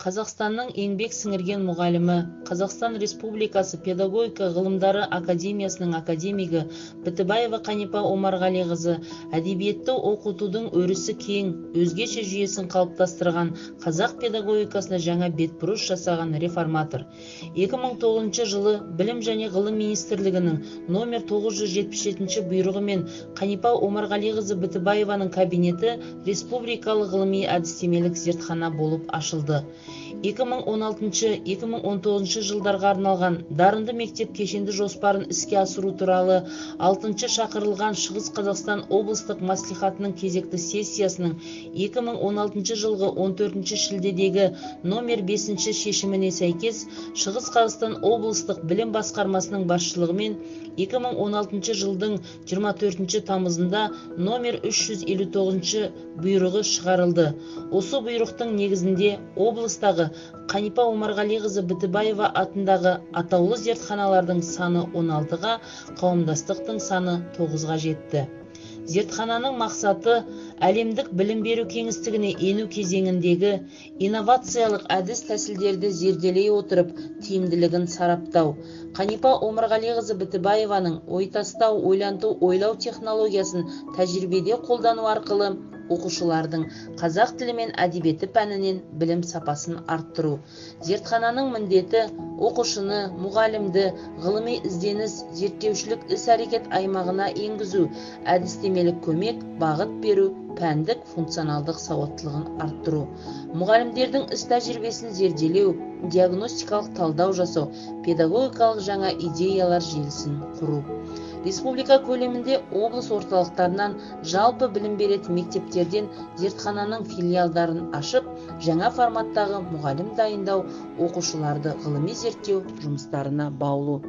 Қазақстанның еңбек сіңірген мұғалімі, Қазақстан Республикасы Педагогика ғылымдары Академиясының академигі Бітібаева Қанипа Омарғалиқызы әдебиетті оқытудың өрісі кең, өзгеше жүйесін қалыптастырған, қазақ педагогикасына жаңа бетбұрыс жасаған реформатор. 2009 жылы Білім және ғылым министрлігінің номер 977 бұйрығымен Қанипа Омарғалиқызы Бітібаеваның кабинеті республикалық ғылыми әдістемелік зертхана болып ашылды. 2016-2019 жылдарға арналған дарынды мектеп кешенді жоспарын іске асыру туралы 6-шы шақырылған Шығыс Қазақстан облыстық мәслихатының кезекті сессиясының 2016 жылғы 14 шілдедегі номер 5 шешіміне сәйкес Шығыс Қазақстан облыстық білім басқармасының басшылығымен 2016 жылдың 24 тамызында номер 359 бұйрығы шығарылды. Осы бұйрықтың негізінде облыстағы Қанипа Омарғалиқызы Бітібаева атындағы атаулы зертханалардың саны 16-ға, қауымдастықтың саны 9-ға жетті. Зертхананың мақсаты әлемдік білім беру кеңістігіне ену кезеңіндегі инновациялық әдіс тәсілдерді зерделей отырып, тиімділігін сараптау. Қанипа Омарғалиқызы Бітібаеваның ойтастау, ойланту, ойлау технологиясын тәжірибеде қолдану арқылы оқушылардың қазақ тілі мен әдебиеті пәнінен білім сапасын арттыру. Зертхананың міндеті оқушыны, мұғалімді ғылыми ізденіс, зерттеушілік іс-әрекет аймағына енгізу, әдістемелік көмек, бағыт беру, пәндік функционалдық сауаттылығын арттыру. Мұғалімдердің іс тәжірибесін зерделеу, диагностикалық талдау жасау, педагогикалық жаңа идеялар желісін құру. Республика көлемінде облыс орталықтарынан жалпы білім беретін мектептерден зертхананың филиалдарын ашып, жаңа форматтағы мұғалім дайындау, оқушыларды ғылыми зерттеу жұмыстарына баулу.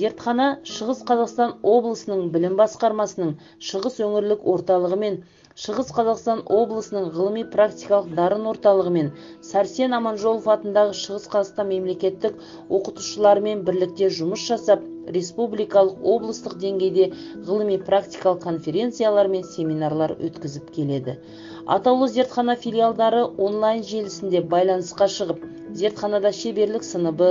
Зертхана Шығыс Қазақстан облысының білім басқармасының Шығыс өңірлік орталығы мен Шығыс Қазақстан облысының ғылыми практикалық дарын орталығы мен Сәрсен Аманжолов атындағы Шығыс Қазақстан мемлекеттік оқытушыларымен бірлікте жұмыс жасап, республикалық облыстық деңгейде ғылыми практикалық конференциялар мен семинарлар өткізіп келеді. Атаулы зертхана филиалдары онлайн желісінде байланысқа шығып, зертханада шеберлік сыныбы,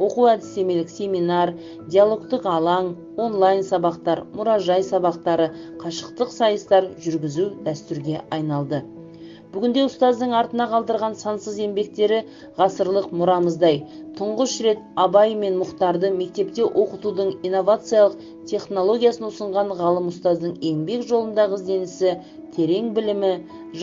оқу әдістемелік семинар, диалогтық алаң, онлайн сабақтар, мұражай сабақтары, қашықтық сайыстар жүргізу дәстүрге айналды. Бүгінде ұстаздың артына қалдырған сансыз еңбектері ғасырлық мұрамыздай. Тұңғыш рет Абай мен Мұхтарды мектепте оқытудың инновациялық технологиясын ұсынған ғалым ұстаздың еңбек жолындағы ізденісі, терең білімі,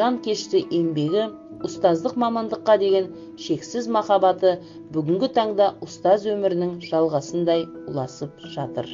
жанкешті еңбегі, ұстаздық мамандыққа деген шексіз махаббаты бүгінгі таңда ұстаз өмірінің жалғасындай ұласып жатыр.